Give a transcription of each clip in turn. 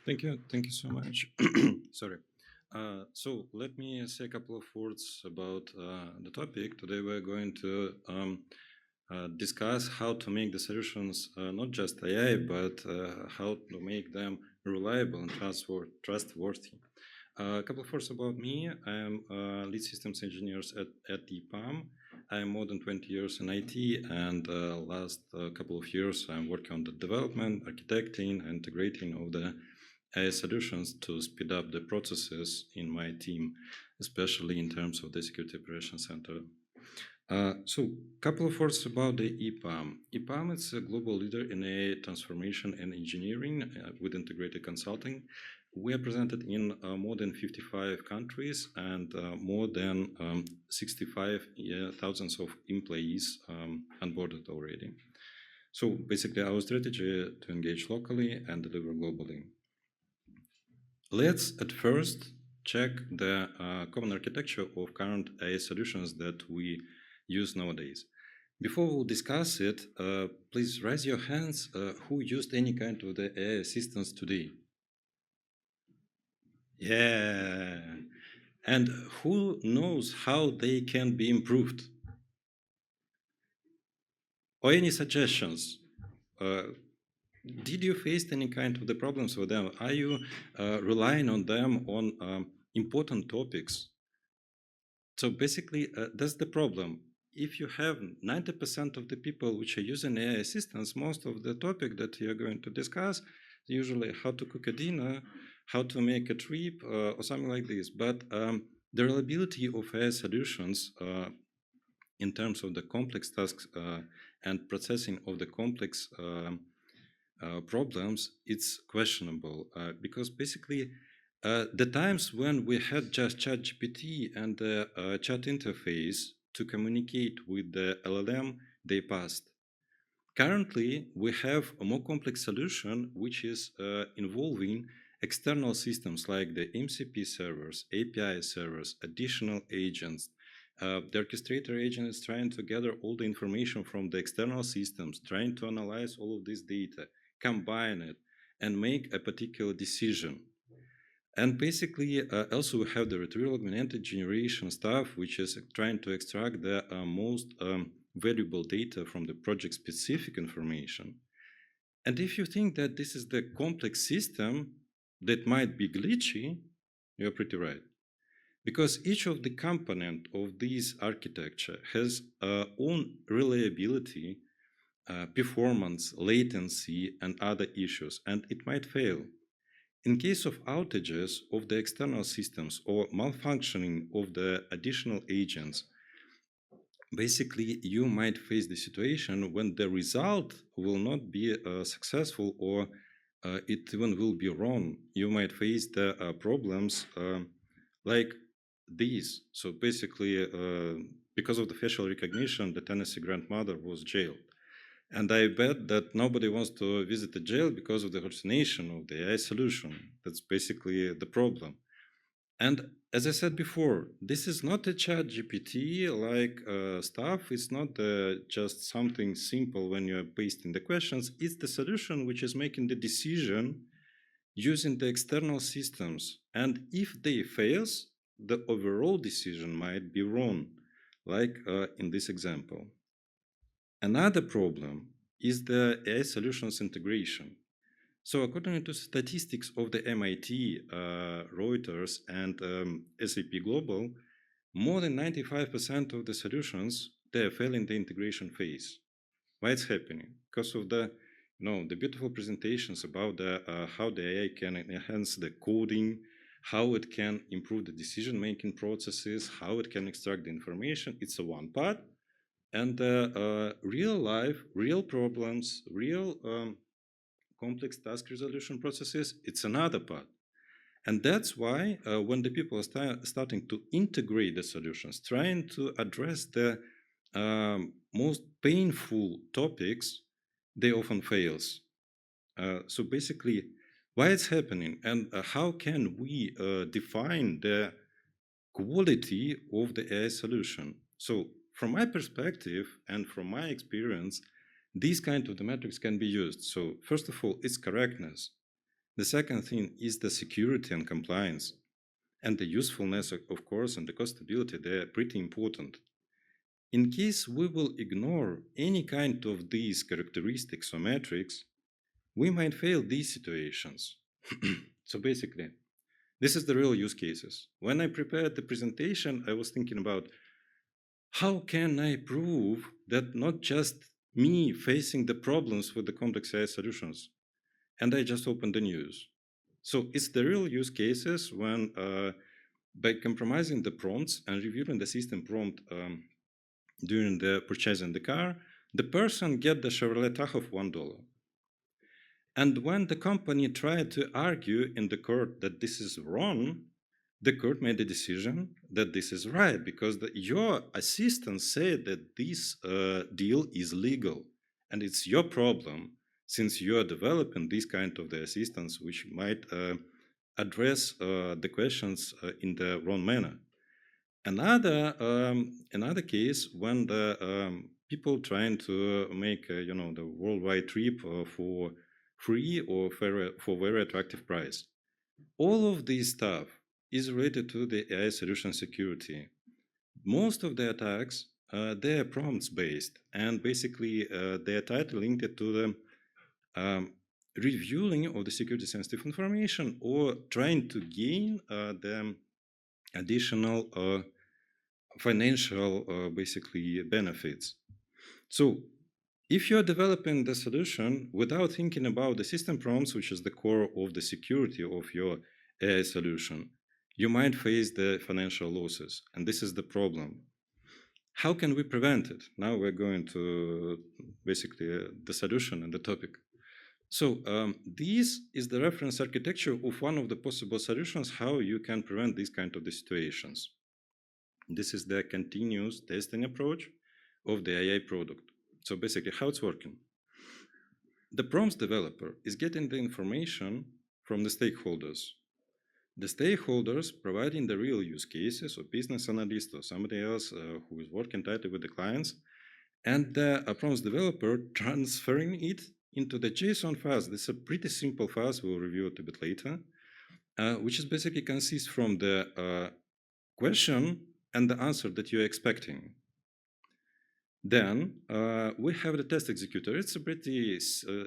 Thank you so much. Sorry. So let me say a couple of words about the topic. Today we're going to discuss how to make the solutions not just AI, but how to make them reliable and trustworthy. A couple of words about me. I'm lead systems engineer at EPAM. I'm more than 20 years in IT, and last couple of years I'm working on the development, architecting, and integrating of the AI solutions to speed up the processes in my team, especially in terms of the Security Operations Center. So, a couple of words about the EPAM. EPAM is a global leader in AI transformation and engineering with integrated consulting. We are presented in more than 55 countries and more than 65,000 of employees onboarded already. So basically our strategy to engage locally and deliver globally. Let's at first check the common architecture of current AI solutions that we use nowadays. Before we'll discuss it, please raise your hands who used any kind of the AI assistants today. Yeah. And who knows how they can be improved? Or any suggestions? Did you face any kind of the problems with them? Are you relying on them on important topics? So basically, that's the problem. If you have 90% of the people which are using AI assistants, most of the topic that you're going to discuss, usually how to cook a dinner, how to make a trip, or something like this. But the reliability of AI solutions in terms of the complex tasks and processing of the complex problems, it's questionable because basically the times when we had just ChatGPT and the chat interface to communicate with the LLM, they passed. Currently, we have a more complex solution which is involving external systems like the MCP servers, API servers, additional agents. The orchestrator agent is trying to gather all the information from the external systems, trying to analyze all of this data, combine it, and make a particular decision. And basically, also we have the retrieval augmented generation stuff, which is trying to extract the most valuable data from the project-specific information. And if you think that this is the complex system that might be glitchy, you're pretty right. Because each of the component of this architecture has own reliability, performance, latency, and other issues, and it might fail. In case of outages of the external systems or malfunctioning of the additional agents, basically you might face the situation when the result will not be successful or it even will be wrong. You might face the problems like these. So basically, because of the facial recognition, the Tennessee grandmother was jailed. And I bet that nobody wants to visit a jail because of the hallucination of the AI solution. That's basically the problem. And as I said before, this is not a chat GPT like stuff. It's not just something simple when you're pasting the questions. It's the solution which is making the decision using the external systems. And if they fails, the overall decision might be wrong, like in this example. Another problem is the AI solutions integration. So according to statistics of the MIT, Reuters, and SAP Global, more than 95% of the solutions, they are failing the integration phase. Why it's happening? Because of the beautiful presentations about how the AI can enhance the coding, how it can improve the decision-making processes, how it can extract the information. It's a one part. And real life, real problems, real complex task resolution processes, it's another part. And that's why when the people are starting to integrate the solutions, trying to address the most painful topics, they often fails. So basically, why it's happening and how can we define the quality of the AI solution? So from my perspective and from my experience, these kind of the metrics can be used. So first of all, it's correctness. The second thing is the security and compliance. And the usefulness, of course, and the costability, they're pretty important. In case we will ignore any kind of these characteristics or metrics, we might fail these situations. So basically, this is the real use cases. When I prepared the presentation, I was thinking about how can I prove that not just me facing the problems with the complex AI solutions, and I just opened the news. So it's the real use cases when by compromising the prompts and reviewing the system prompt during the purchasing the car, the person get the Chevrolet Tahoe of $1. And when the company tried to argue in the court that this is wrong, the court made a decision that this is right because your assistant said that this deal is legal and it's your problem since you are developing this kind of the assistance which might address the questions in the wrong manner. Another case when the people trying to make the worldwide trip for free or for very attractive price. All of this stuff is related to the AI solution security. Most of the attacks they are prompts based, and basically they are tightly linked to the reviewing of the security sensitive information or trying to gain the additional financial basically benefits. So if you're developing the solution without thinking about the system prompts, which is the core of the security of your AI solution, you might face the financial losses. And this is the problem. How can we prevent it? Now we're going to basically the solution and the topic. So this is the reference architecture of one of the possible solutions how you can prevent these kind of the situations. This is the continuous testing approach of the AI product. So basically how it's working. The prompts developer is getting the information from the stakeholders. The stakeholders providing the real use cases or business analyst or somebody else who is working tightly with the clients, and the prompts developer transferring it into the JSON files. This is a pretty simple files, we'll review it a bit later, which is basically consists from the question and the answer that you're expecting. Then we have the test executor. It's a pretty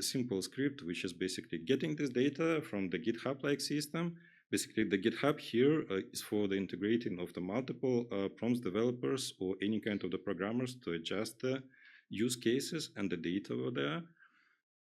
simple script, which is basically getting this data from the GitHub-like system. Basically, the GitHub here is for the integrating of the multiple prompts developers or any kind of the programmers to adjust the use cases and the data over there.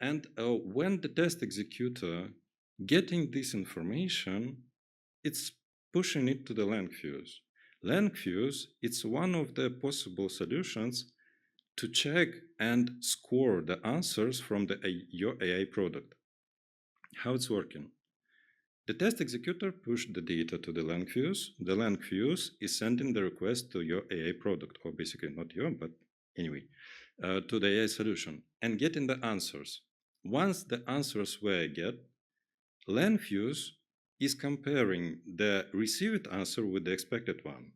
And when the test executor getting this information, it's pushing it to the LangFuse. LangFuse, it's one of the possible solutions to check and score the answers from your AI product. How it's working. The test executor pushed the data to the LangFuse. The LangFuse is sending the request to your AI product, or basically not your, but anyway, to the AI solution and getting the answers. Once the answers were get, LangFuse is comparing the received answer with the expected one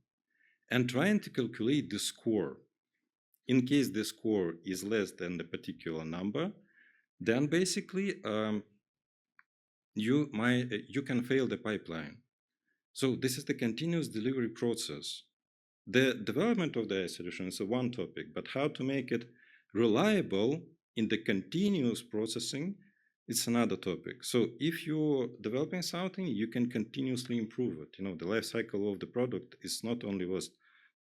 and trying to calculate the score. In case the score is less than the particular number, then basically you can fail the pipeline. So this is the continuous delivery process. The development of the solution is one topic, but how to make it reliable in the continuous processing, it's another topic. So if you're developing something, you can continuously improve it. The life cycle of the product is not only was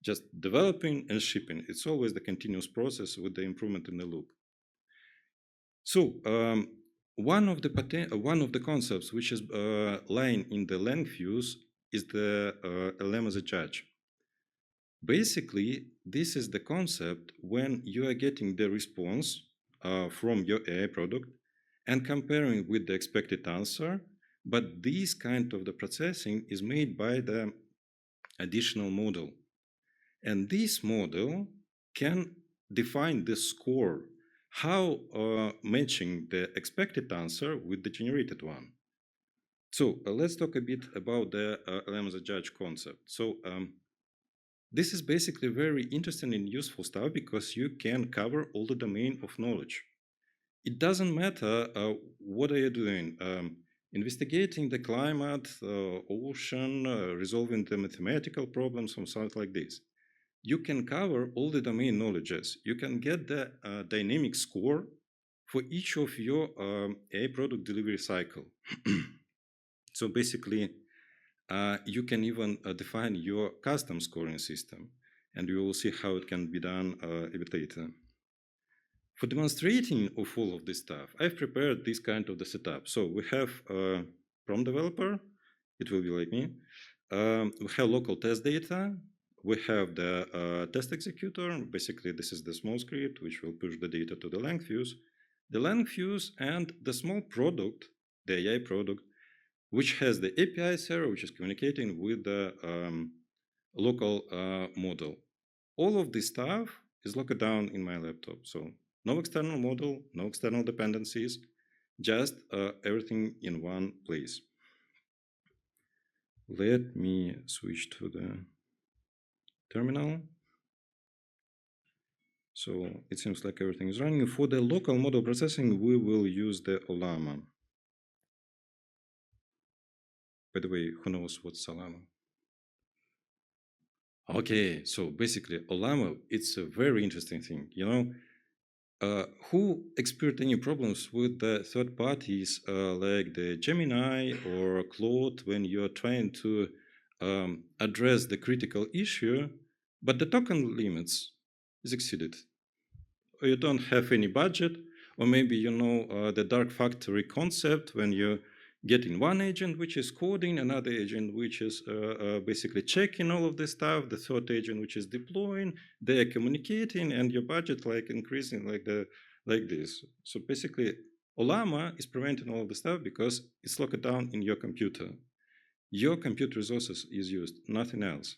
just developing and shipping. It's always the continuous process with the improvement in the loop. So one of the concepts which is lying in the LangFuse is the LLM as a judge. Basically, this is the concept when you are getting the response from your AI product and comparing with the expected answer, but this kind of the processing is made by the additional model. And this model can define the score, how matching the expected answer with the generated one. So let's talk a bit about the LLM as a judge concept. So this is basically very interesting and useful stuff because you can cover all the domain of knowledge. It doesn't matter what are you doing. investigating the climate, ocean, resolving the mathematical problems, or something like this. You can cover all the domain knowledges. You can get the dynamic score for each of your AI product delivery cycle. So basically, you can even define your custom scoring system, and you will see how it can be done a bit later. For demonstrating of all of this stuff, I've prepared this kind of the setup. So we have prompt developer, it will be like me. We have local test data. We have the test executor. Basically, this is the small script which will push the data to the lang fuse. The lang fuse and the small product, the AI product, which has the API server, which is communicating with the local model. All of this stuff is locked down in my laptop. So no external model, no external dependencies, just everything in one place. Let me switch to the terminal. So it seems like everything is running. For the local model processing, we will use the Olama. By the way, who knows what's Olama? Okay, so basically Olama, it's a very interesting thing. You know, who experienced any problems with the third parties like the Gemini or Claude when you're trying to address the critical issue, but the token limits is exceeded? Or you don't have any budget, or maybe you know the dark factory concept when you getting one agent which is coding, another agent which is basically checking all of this stuff, the third agent which is deploying, they are communicating, and your budget like increasing like this. So basically, Olama is preventing all of the stuff because it's locked down in your computer. Your compute resources is used, nothing else.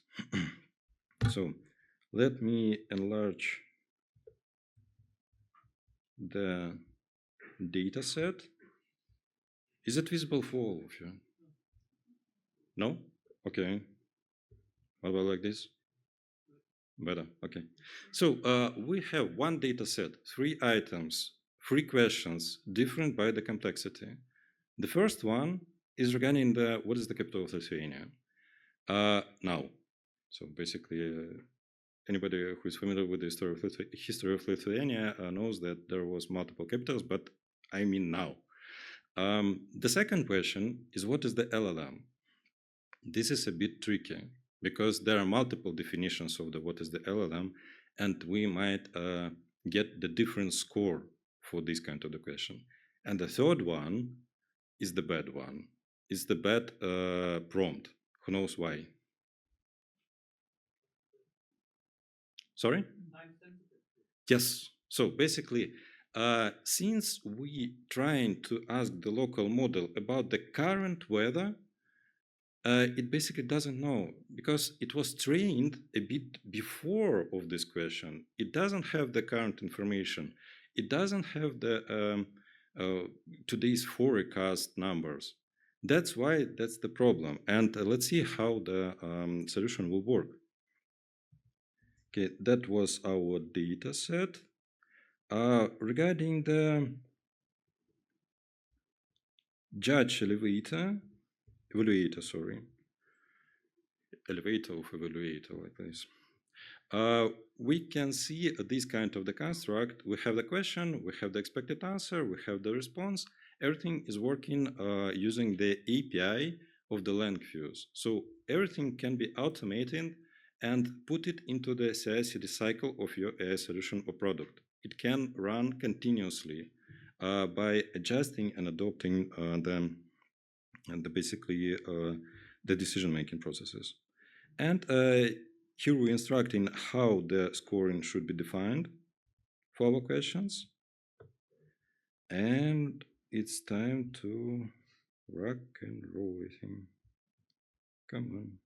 So let me enlarge the data set. Is it visible for all of you? No? Okay. What about like this? Better. Okay. So we have one data set, 3 items, 3 questions, different by the complexity. The first one is regarding the what is the capital of Lithuania? Now, so basically, anybody who is familiar with the history of Lithuania knows that there was multiple capitals, but I mean now. The second question is what is the LLM? This is a bit tricky because there are multiple definitions of what is the LLM, and we might get the different score for this kind of the question. And the third one is the bad one. It's the bad prompt. Who knows why? Sorry? Yes. So basically, since we trying to ask the local model about the current weather, it basically doesn't know because it was trained a bit before of this question. It doesn't have the current information. It doesn't have the today's forecast numbers. That's why that's the problem. And let's see how the solution will work. Okay, that was our data set. Regarding the judge evaluator, sorry, elevator of evaluator like this. We can see this kind of the construct. We have the question, we have the expected answer, we have the response. Everything is working using the API of the lang fuse. So everything can be automated and put it into the CI/CD cycle of your AI solution or product. It can run continuously by adjusting and adopting basically the decision-making processes. And here we're instructing how the scoring should be defined for our questions. And it's time to rock and roll, I think. Come on.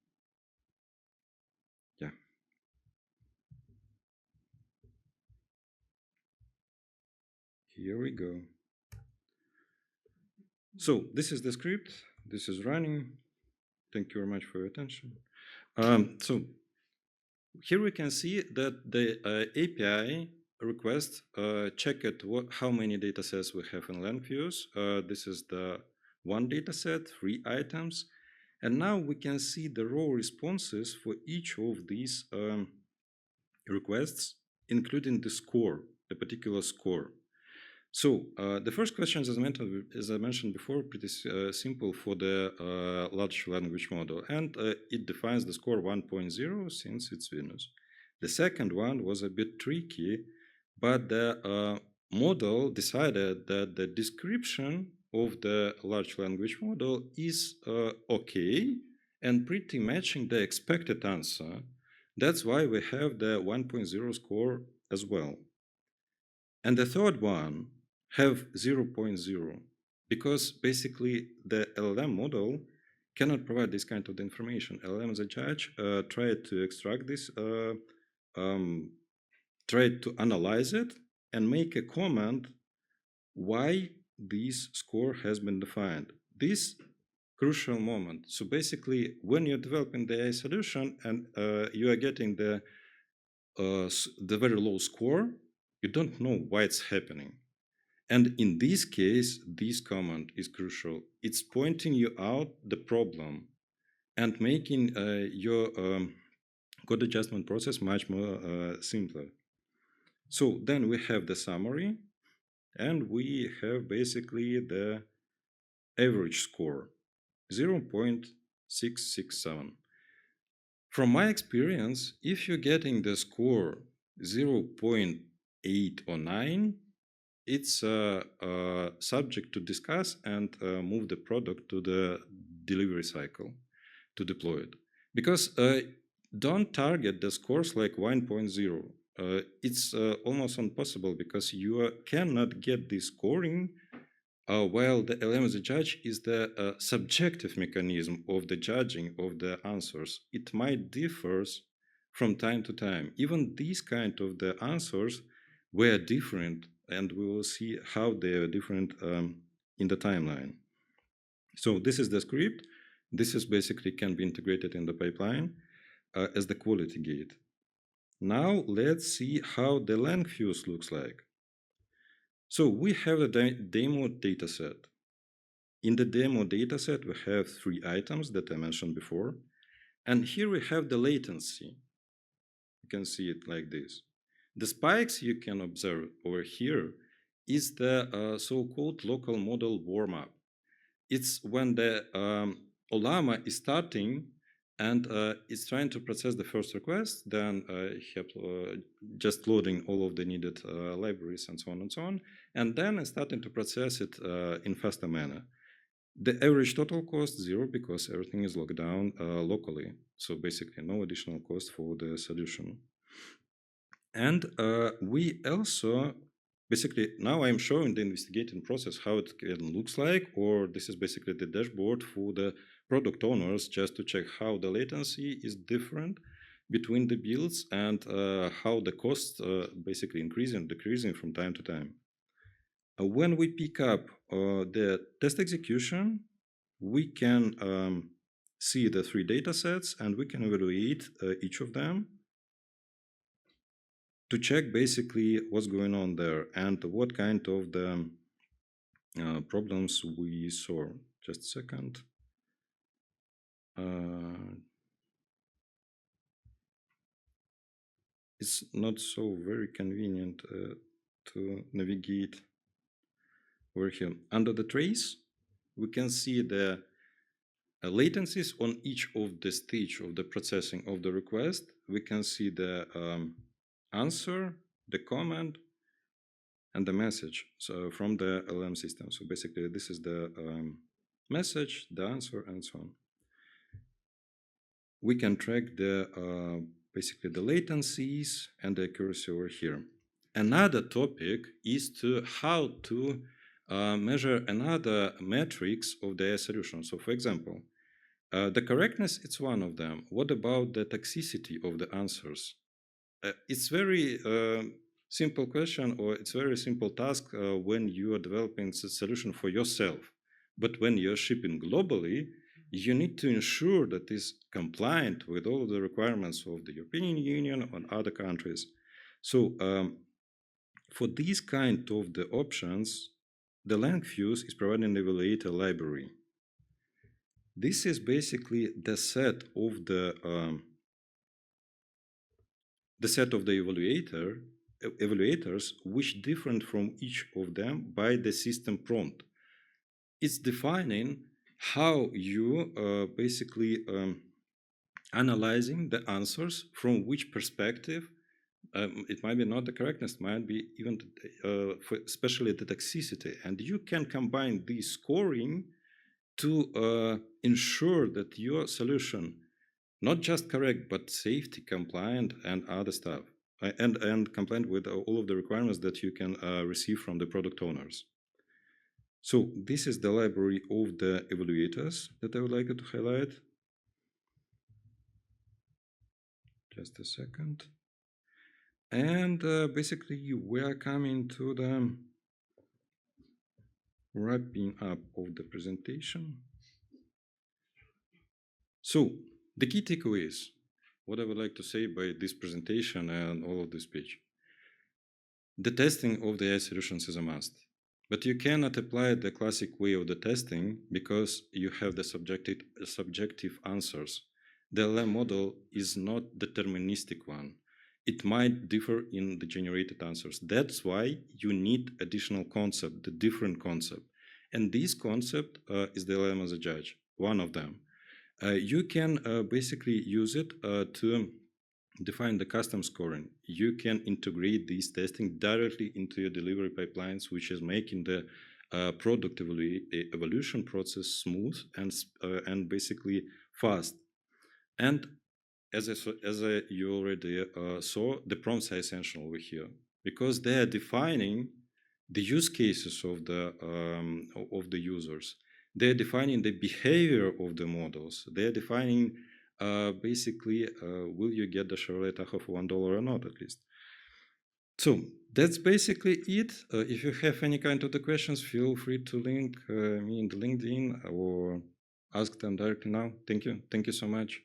Yeah. Here we go. So this is the script. This is running. Thank you very much for your attention. So here we can see that the API request checked how many data sets we have in lang fuse. This is the one dataset, 3 items, and now we can see the raw responses for each of these requests, including the score, the particular score. So the first question, as I mentioned before, pretty simple for the large language model, and it defines the score 1.0 since it's Venus. The second one was a bit tricky, but the model decided that the description of the large language model is okay and pretty matching the expected answer. That's why we have the 1.0 score as well. And the third one have 0.0 because basically the LLM model cannot provide this kind of information. LLM as a judge tried to extract this, tried to analyze it and make a comment why this score has been defined. This crucial moment. So basically, when you're developing the AI solution and you are getting the very low score, you don't know why it's happening. And in this case, this comment is crucial. It's pointing you out the problem and making your code adjustment process much more simpler. So then we have the summary, and we have basically the average score, 0.667. From my experience, if you're getting the score 0.8 or 9, it's subject to discuss and move the product to the delivery cycle to deploy it. Because don't target the scores like 1.0. It's almost impossible because you cannot get this scoring while the LM as a judge is the subjective mechanism of the judging of the answers. It might differ from time to time. Even these kind of the answers were different, and we will see how they are different in the timeline. So this is the script. This is basically can be integrated in the pipeline as the quality gate. Now let's see how the length fuse looks like. So we have a demo dataset. In the demo dataset, we have 3 items that I mentioned before. And here we have the latency. You can see it like this. The spikes you can observe over here is the so-called local model warm-up. It's when the Olama is starting and it's trying to process the first request, then just loading all of the needed libraries and so on, and then it's starting to process it in faster manner. The average total cost 0 because everything is locked down locally. So basically no additional cost for the solution. And we also, basically now I'm showing the investigating process, how it looks like, or this is basically the dashboard for the product owners just to check how the latency is different between the builds and how the costs basically increasing, decreasing from time to time. When we pick up the test execution, we can see the 3 data sets and we can evaluate each of them to check basically what's going on there and what kind of the problems we saw. Just a second. It's not so very convenient to navigate over here. Under the trace, we can see the latencies on each of the stage of the processing of the request. We can see the answer, the comment, and the message from the LM system. So basically, this is the message, the answer, and so on. We can track the basically the latencies and the accuracy over here. Another topic is to how to measure another metrics of the AI solution. So for example, the correctness, it's one of them. What about the toxicity of the answers? It's very simple question, or it's very simple task when you are developing a solution for yourself. But when you're shipping globally, you need to ensure that it's compliant with all of the requirements of the European Union and other countries. So for these kind of the options, the LangFuse is providing the evaluator library. This is basically the set of the evaluators, which different from each of them by the system prompt. It's defining how you basically analyzing the answers from which perspective. It might be not the correctness, might be even especially the toxicity, and you can combine this scoring to ensure that your solution not just correct but safety compliant and other stuff, and compliant with all of the requirements that you can receive from the product owners. So this is the library of the evaluators that I would like to highlight. Just a second. And basically we are coming to the wrapping up of the presentation. So the key takeaways, what I would like to say by this presentation and all of this speech. The testing of the AI solutions is a must, but you cannot apply the classic way of the testing because you have the subjective answers. The LLM model is not deterministic one. It might differ in the generated answers. That's why you need additional concept, the different concept. And this concept is the LLM as a judge, one of them. You can basically use it to define the custom scoring. You can integrate this testing directly into your delivery pipelines, which is making the product evolution process smooth and basically fast. And as you already saw, the prompts are essential over here because they are defining the use cases of the users. They're defining the behavior of the models. They're defining basically, will you get the Chevrolet Tahoe for $1 or not, at least? So that's basically it. If you have any kind of the questions, feel free to link me in the LinkedIn or ask them directly now. Thank you. Thank you so much.